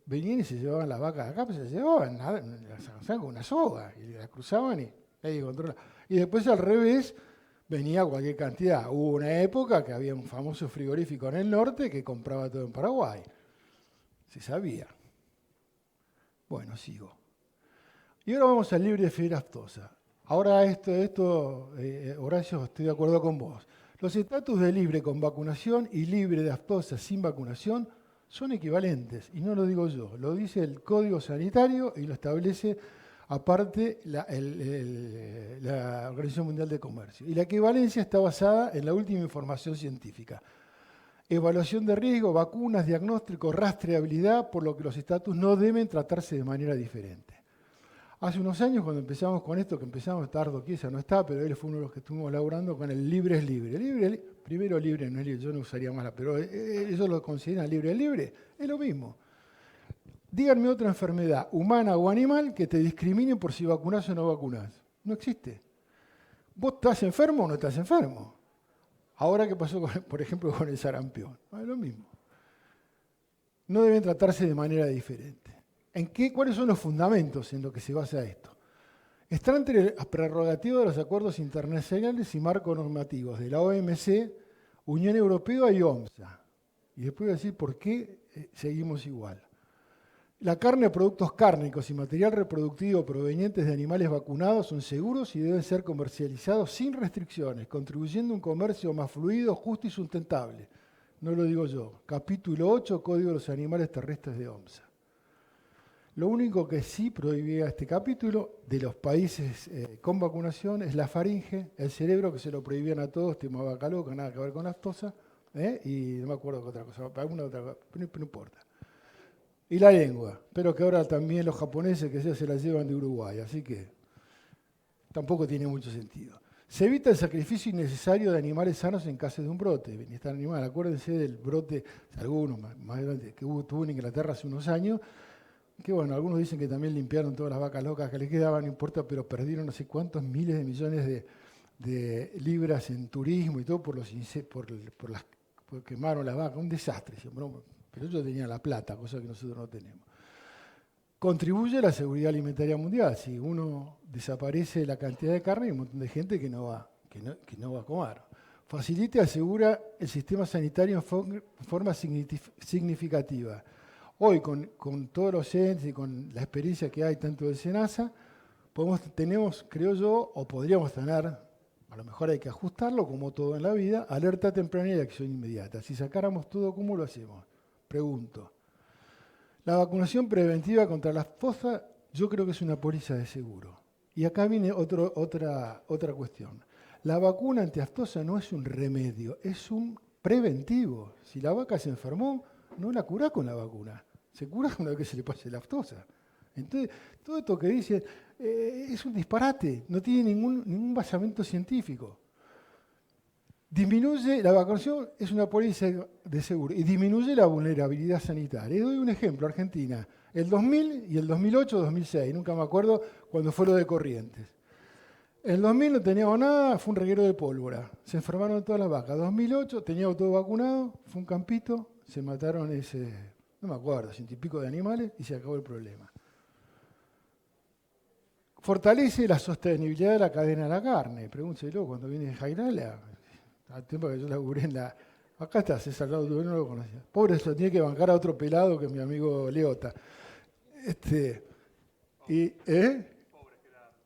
venían y se llevaban las vacas acá, pues se llevaban, las avanzaban con una soga y la cruzaban y ahí controla. Y después al revés venía cualquier cantidad. Hubo una época que había un famoso frigorífico en el norte que compraba todo en Paraguay. Se sabía. Bueno, sigo. Y ahora vamos al libre de fibra aftosa. Ahora Horacio, estoy de acuerdo con vos. Los estatus de libre con vacunación y libre de aftosa sin vacunación son equivalentes, y no lo digo yo, lo dice el Código Sanitario y lo establece aparte la Organización Mundial de Comercio. Y la equivalencia está basada en la última información científica. Evaluación de riesgo, vacunas, diagnóstico, rastreabilidad, por lo que los estatus no deben tratarse de manera diferente. Hace unos años, cuando empezamos con esto, que empezamos, Tardo Chiesa no está, pero él fue uno de los que estuvimos laburando con el libre es libre. Primero libre, no es libre, yo no usaría más pero ellos lo consideran libre, es lo mismo. Díganme otra enfermedad, humana o animal, que te discrimine por si vacunás o no vacunás. No existe. ¿Vos estás enfermo o no estás enfermo? Ahora, ¿qué pasó, por ejemplo, con el sarampión? Es lo mismo. No deben tratarse de manera diferente. ¿Cuáles son los fundamentos en los que se basa esto? Está entre las prerrogativas de los acuerdos internacionales y marcos normativos de la OMC, Unión Europea y OMSA. Y después voy a decir por qué seguimos igual. La carne, productos cárnicos y material reproductivo provenientes de animales vacunados son seguros y deben ser comercializados sin restricciones, contribuyendo a un comercio más fluido, justo y sustentable. No lo digo yo. Capítulo 8, Código de los Animales Terrestres de OMSA. Lo único que sí prohibía este capítulo de los países con vacunación es la faringe, el cerebro, que se lo prohibían a todos, tema vaca loca, nada que ver con aftosa, y no me acuerdo qué otra cosa, alguna otra cosa, pero no importa. Y la lengua, pero que ahora también los japoneses que se la llevan de Uruguay, así que tampoco tiene mucho sentido. Se evita el sacrificio innecesario de animales sanos en caso de un brote. Bienestar animal, acuérdense del brote, algunos más grandes, que tuvo en Inglaterra hace unos años, que bueno, algunos dicen que también limpiaron todas las vacas locas que les quedaban, no importa, pero perdieron no sé cuántos miles de millones de libras en turismo y todo por quemaron las vacas, un desastre. Pero ellos tenían la plata, cosa que nosotros no tenemos. Contribuye a la seguridad alimentaria mundial. Si uno desaparece la cantidad de carne, hay un montón de gente que no va a comer. Facilita y asegura el sistema sanitario en forma significativa. Hoy, con todos los entes y con la experiencia que hay tanto de SENASA, tenemos, creo yo, o podríamos tener, a lo mejor hay que ajustarlo, como todo en la vida, alerta temprana y acción inmediata. Si sacáramos todo, ¿cómo lo hacemos? Pregunto. La vacunación preventiva contra la aftosa, yo creo que es una póliza de seguro. Y acá viene otra cuestión. La vacuna antiaftosa no es un remedio, es un preventivo. Si la vaca se enfermó, no la cura con la vacuna, se cura con la que se le pase la aftosa. Entonces, todo esto que dicen es un disparate, no tiene ningún basamento científico. La vacunación es una póliza de seguro y disminuye la vulnerabilidad sanitaria. Y doy un ejemplo, Argentina, el 2000 y el 2008 o 2006, nunca me acuerdo, cuando fue lo de Corrientes. En el 2000 no teníamos nada, fue un reguero de pólvora, se enfermaron todas las vacas. En 2008 teníamos todo vacunado, fue un campito, se mataron no me acuerdo, 100 y pico de animales y se acabó el problema. Fortalece la sostenibilidad de la cadena de la carne. Pregúnteselo cuando viene Jairala, al tiempo que yo laburé en la... Acá está César Laudo, yo no lo conocía. Pobre, eso tiene que bancar a otro pelado que mi amigo Leota.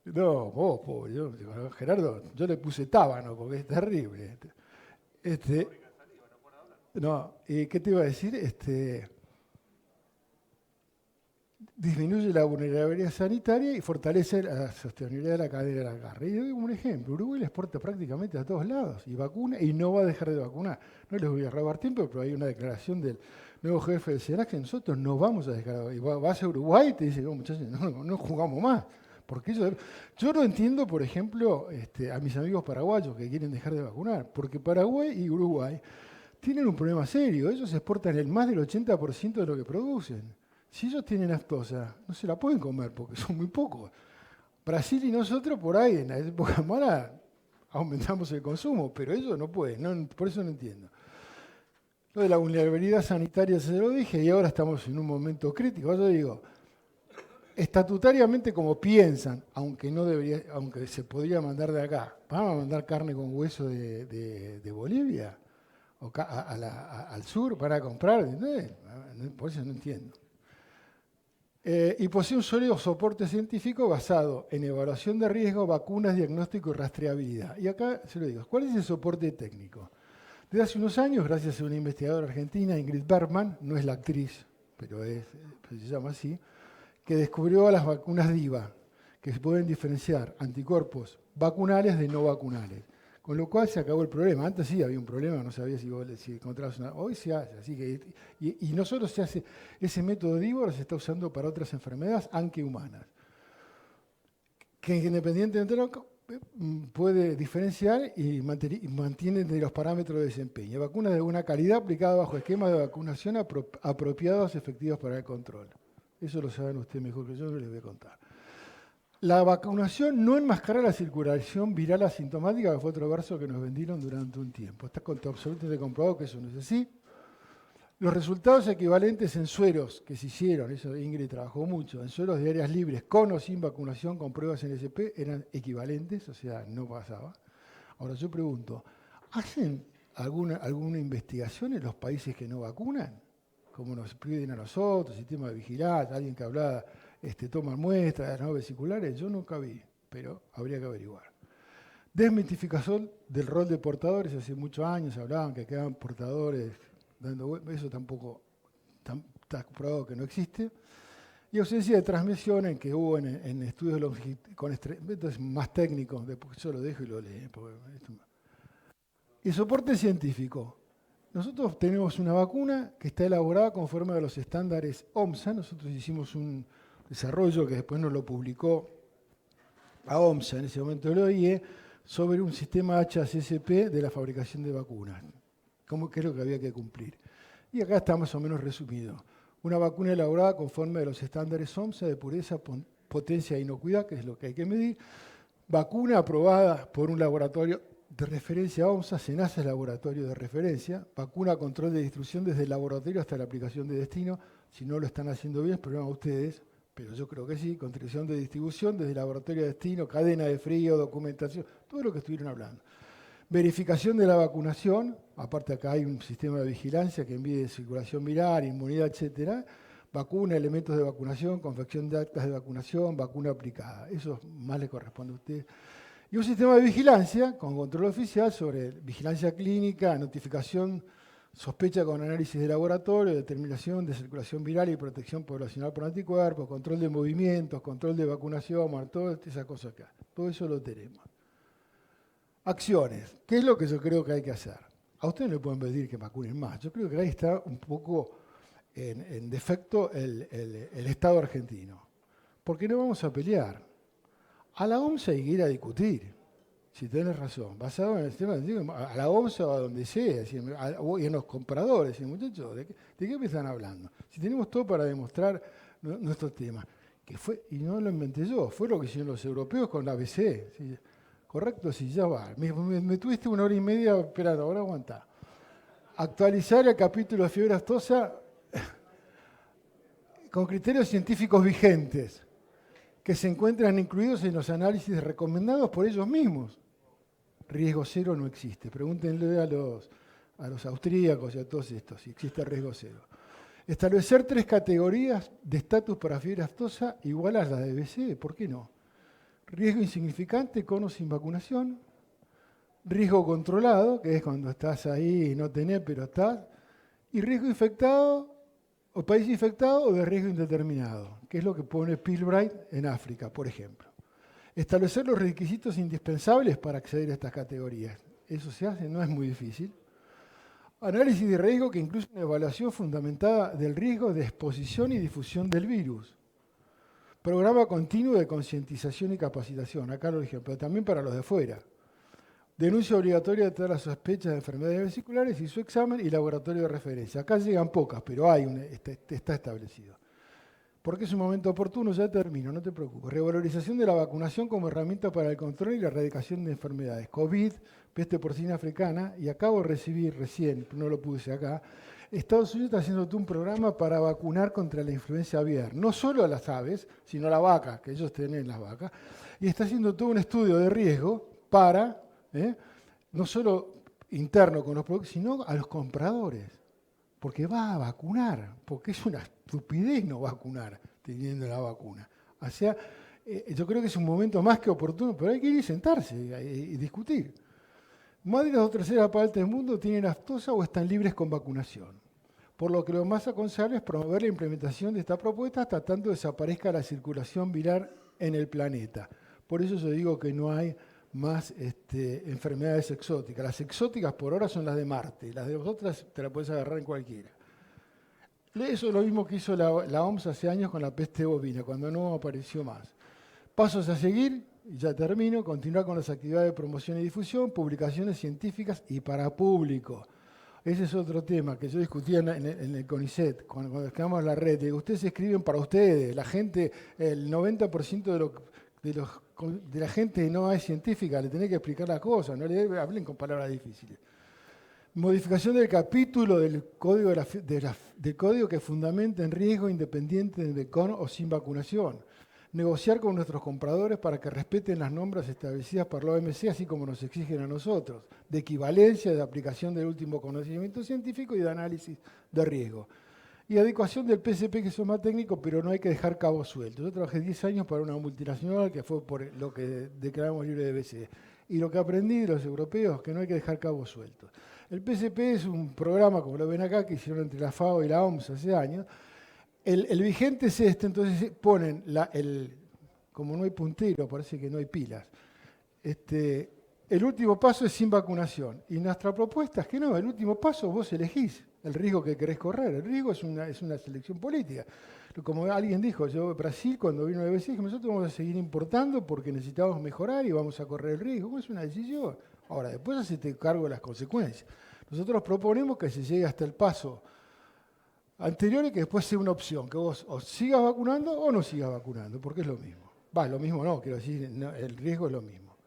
No, vos, pobre, Gerardo, yo le puse tábano porque es terrible. No, ¿qué te iba a decir? Disminuye la vulnerabilidad sanitaria y fortalece la sostenibilidad de la cadena de la carne. Y doy un ejemplo, Uruguay le exporta prácticamente a todos lados y vacuna y no va a dejar de vacunar. No les voy a robar tiempo, pero hay una declaración del nuevo jefe del SENAC que nosotros no vamos a dejar. Y vas a Uruguay y te dice, muchachos, no jugamos más. Porque yo no entiendo, por ejemplo, a mis amigos paraguayos que quieren dejar de vacunar, porque Paraguay y Uruguay tienen un problema serio. Ellos exportan el más del 80% de lo que producen. Si ellos tienen aftosa, no se la pueden comer porque son muy pocos. Brasil y nosotros por ahí, en la época mala, aumentamos el consumo, pero ellos no pueden, por eso no entiendo. Lo de la vulnerabilidad sanitaria se lo dije y ahora estamos en un momento crítico. Yo digo, estatutariamente como piensan, aunque se podría mandar de acá, ¿vamos a mandar carne con hueso de Bolivia? ¿O al sur para comprar? Por eso no entiendo. Y posee un sólido soporte científico basado en evaluación de riesgo, vacunas, diagnóstico y rastreabilidad. Y acá se lo digo, ¿cuál es el soporte técnico? Desde hace unos años, gracias a una investigadora argentina, Ingrid Bergman, no es la actriz, pero se llama así, que descubrió las vacunas DIVA, que se pueden diferenciar anticuerpos vacunales de no vacunales. Con lo cual se acabó el problema. Antes sí había un problema, no sabía si encontrabas una... Hoy se hace, así que... Y no solo se hace... Ese método DIVA ahora se está usando para otras enfermedades, aunque humanas. Que independientemente de lo puede diferenciar y mantiene de los parámetros de desempeño. Vacunas de buena calidad aplicadas bajo esquemas de vacunación apropiados, efectivos para el control. Eso lo saben ustedes mejor que yo, no les voy a contar. La vacunación no enmascara la circulación viral asintomática, que fue otro verso que nos vendieron durante un tiempo. Está absolutamente comprobado que eso no es así. Los resultados equivalentes en sueros que se hicieron, eso Ingrid trabajó mucho, en sueros de áreas libres con o sin vacunación con pruebas NSP eran equivalentes, o sea, no pasaba. Ahora yo pregunto, ¿hacen alguna investigación en los países que no vacunan? como nos piden a nosotros, sistema de vigilancia, alguien que hablaba, toma muestras de las naves vesiculares, yo nunca vi, pero habría que averiguar. Desmitificación del rol de portadores, hace muchos años hablaban que quedaban portadores dando vueltas, eso tampoco está comprobado que no existe. Y ausencia de transmisión en que hubo en estudios con esto es más técnico, después yo lo dejo y lo leo. Y soporte científico. Nosotros tenemos una vacuna que está elaborada conforme a los estándares OMSA. Nosotros hicimos un desarrollo que después nos lo publicó a OMSA, en ese momento el OIE, sobre un sistema HACCP de la fabricación de vacunas, como creo que había que cumplir. Y acá está más o menos resumido. Una vacuna elaborada conforme a los estándares OMSA de pureza, potencia e inocuidad, que es lo que hay que medir. Vacuna aprobada por un laboratorio de referencia OMSA, SENASA es laboratorio de referencia. Vacuna a control de distribución desde el laboratorio hasta la aplicación de destino. Si no lo están haciendo bien, es problema de ustedes, pero yo creo que sí. Contribución de distribución desde el laboratorio de destino, cadena de frío, documentación, todo lo que estuvieron hablando. Verificación de la vacunación, aparte acá hay un sistema de vigilancia que envíe circulación viral, inmunidad, etcétera. Vacuna, elementos de vacunación, confección de actas de vacunación, vacuna aplicada. Eso más le corresponde a usted. Y un sistema de vigilancia con control oficial sobre vigilancia clínica, notificación, sospecha con análisis de laboratorio, determinación de circulación viral y protección poblacional por anticuerpos, control de movimientos, control de vacunación, toda esa cosa acá. Todo eso lo tenemos. Acciones. ¿Qué es lo que yo creo que hay que hacer? A ustedes no le pueden pedir que vacunen más. Yo creo que ahí está un poco en defecto el Estado argentino. Porque no vamos a pelear. A la OMS hay que ir a discutir, si tenés razón. Basado en el sistema científico, a la OMS o a donde sea, y en los compradores. Muchachos, ¿de qué me están hablando? Si tenemos todo para demostrar nuestro tema. Que fue, y no lo inventé yo, fue lo que hicieron los europeos con la ABC. ¿Sí? Correcto, sí, ya va. Me tuviste 1 hora y media esperando, ahora aguantá. Actualizar el capítulo de fiebre aftosa con criterios científicos vigentes que se encuentran incluidos en los análisis recomendados por ellos mismos. Riesgo cero no existe. Pregúntenle a los austríacos y a todos estos si existe riesgo cero. Establecer 3 categorías de estatus para fiebre aftosa iguales a las de BC, ¿por qué no? Riesgo insignificante con o sin vacunación. Riesgo controlado, que es cuando estás ahí y no tenés, pero estás. Y riesgo infectado, o país infectado, o de riesgo indeterminado, que es lo que pone Pilbright en África, por ejemplo. Establecer los requisitos indispensables para acceder a estas categorías. Eso se hace, no es muy difícil. Análisis de riesgo que incluye una evaluación fundamentada del riesgo de exposición y difusión del virus. Programa continuo de concientización y capacitación, acá lo dije, pero también para los de fuera. Denuncia obligatoria de todas las sospechas de enfermedades vesiculares y su examen y laboratorio de referencia. Acá llegan pocas, pero está establecido. Porque es un momento oportuno, ya termino, no te preocupes. Revalorización de la vacunación como herramienta para el control y la erradicación de enfermedades. COVID, peste porcina africana, y acabo de recibir recién, no lo puse acá, Estados Unidos está haciendo todo un programa para vacunar contra la influenza aviar. No solo a las aves, sino a la vaca, que ellos tienen las vacas. Y está haciendo todo un estudio de riesgo para, no solo interno con los productos, sino a los compradores. Porque va a vacunar, porque es una estupidez no vacunar teniendo la vacuna. O sea, yo creo que es un momento más que oportuno, pero hay que ir y sentarse y discutir. Más de las 2/3 partes del mundo tienen aftosa o están libres con vacunación. Por lo que lo más aconsejable es promover la implementación de esta propuesta hasta tanto desaparezca la circulación viral en el planeta. Por eso yo digo que no hay más enfermedades exóticas. Las exóticas por ahora son las de Marte, las de otras te las puedes agarrar en cualquiera. Eso es lo mismo que hizo la OMS hace años con la peste bovina, cuando no apareció más. Pasos a seguir, y ya termino, continuar con las actividades de promoción y difusión, publicaciones científicas y para público. Ese es otro tema que yo discutía en el CONICET, cuando creamos la red. Digo, ustedes escriben para ustedes, la gente, el 90% de la gente no es científica, le tenés que explicar las cosas, no le hablen con palabras difíciles. Modificación del capítulo del código, del código que fundamenta en riesgo independiente de con o sin vacunación. Negociar con nuestros compradores para que respeten las normas establecidas por la OMC, así como nos exigen a nosotros, de equivalencia, de aplicación del último conocimiento científico y de análisis de riesgo. Y adecuación del PCP, que son más técnicos, pero no hay que dejar cabos sueltos. Yo trabajé 10 años para una multinacional que fue por lo que declaramos libre de BCE. Y lo que aprendí de los europeos es que no hay que dejar cabos sueltos. El PCP es un programa, como lo ven acá, que hicieron entre la FAO y la OMS hace años. El vigente es este, entonces ponen, como no hay puntero, parece que no hay pilas. El último paso es sin vacunación. Y nuestra propuesta es que no, el último paso vos elegís el riesgo que querés correr. El riesgo es una selección política. Como alguien dijo, Brasil cuando vino de BCE, nosotros vamos a seguir importando porque necesitamos mejorar y vamos a correr el riesgo. Es una decisión. Ahora, después hacete cargo de las consecuencias. Nosotros proponemos que se llegue hasta el paso anterior y que después sea una opción, que vos o sigas vacunando o no sigas vacunando, porque es lo mismo. Lo mismo no, quiero decir, no, el riesgo es lo mismo.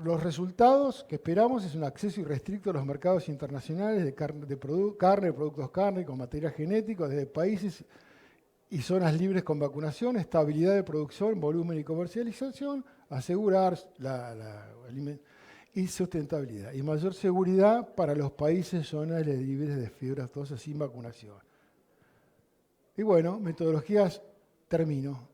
Los resultados que esperamos es un acceso irrestricto a los mercados internacionales de carne, productos carne, con material genético, desde países y zonas libres con vacunación, estabilidad de producción, volumen y comercialización, asegurar y sustentabilidad. Y mayor seguridad para los países, zonas libres de fiebre aftosa sin vacunación. Y bueno, metodologías, termino.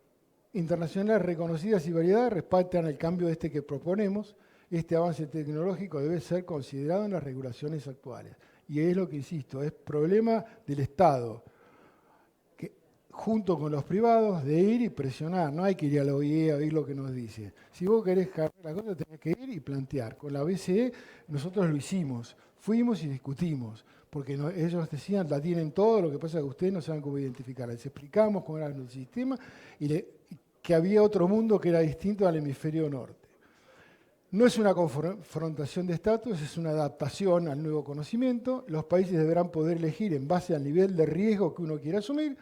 Internacionales reconocidas y variadas respaldan el cambio que proponemos. Este avance tecnológico debe ser considerado en las regulaciones actuales. Y es lo que insisto, es problema del Estado, que, junto con los privados, de ir y presionar. No hay que ir a la OIE a oír lo que nos dice. Si vos querés cambiar la cosa, tenés que ir y plantear. Con la BCE nosotros lo hicimos, fuimos y discutimos, porque ellos decían, la tienen todo, lo que pasa es que ustedes no saben cómo identificarla. Les explicamos cómo era el sistema y que había otro mundo que era distinto al hemisferio norte. No es una confrontación de estatus, es una adaptación al nuevo conocimiento. Los países deberán poder elegir en base al nivel de riesgo que uno quiera asumir.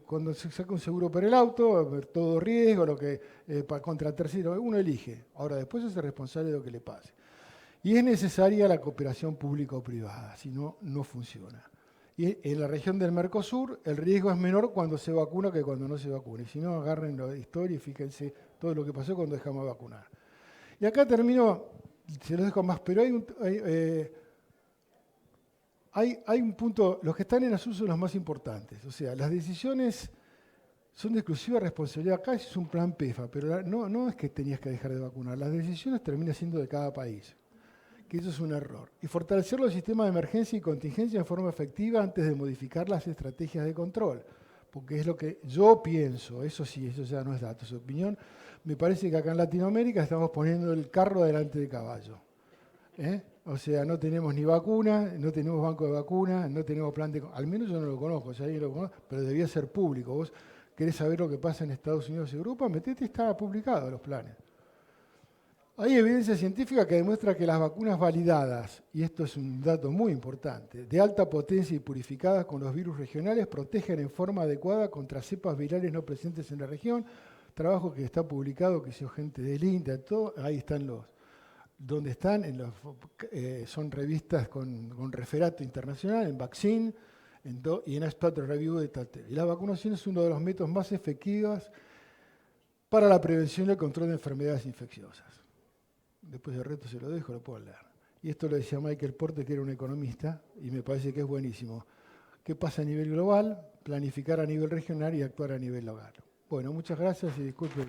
Cuando se saca un seguro para el auto, todo riesgo, contra tercero, uno elige. Ahora, después es el responsable de lo que le pase. Y es necesaria la cooperación pública o privada, si no, no funciona. Y en la región del Mercosur el riesgo es menor cuando se vacuna que cuando no se vacuna. Y si no, agarren la historia y fíjense todo lo que pasó cuando dejamos de vacunar. Y acá termino, se los dejo más, pero hay un punto, los que están en azul son los más importantes. O sea, las decisiones son de exclusiva responsabilidad. Acá es un plan PEFA, pero no es que tenías que dejar de vacunar. Las decisiones terminan siendo de cada país, que eso es un error. Y fortalecer los sistemas de emergencia y contingencia en forma efectiva antes de modificar las estrategias de control. Porque es lo que yo pienso, eso sí, eso ya no es dato, es opinión. Me parece que acá en Latinoamérica estamos poniendo el carro delante del caballo. O sea, no tenemos ni vacuna, no tenemos banco de vacunas, no tenemos plan de... Al menos yo no lo conozco, si alguien lo conoce, pero debía ser público. Vos querés saber lo que pasa en Estados Unidos y Europa, metete, está publicado los planes. Hay evidencia científica que demuestra que las vacunas validadas, y esto es un dato muy importante, de alta potencia y purificadas con los virus regionales, protegen en forma adecuada contra cepas virales no presentes en la región. Trabajo que está publicado, que hizo gente del INTA, todo, ahí están donde están, son revistas con referato internacional, en Vaccine y en Abstract Review de Taltel. Y la vacunación es uno de los métodos más efectivos para la prevención y el control de enfermedades infecciosas. Después del reto se lo dejo, lo puedo leer. Y esto lo decía Michael Porter, que era un economista, y me parece que es buenísimo. ¿Qué pasa a nivel global? Planificar a nivel regional y actuar a nivel local. Bueno, muchas gracias y disculpen.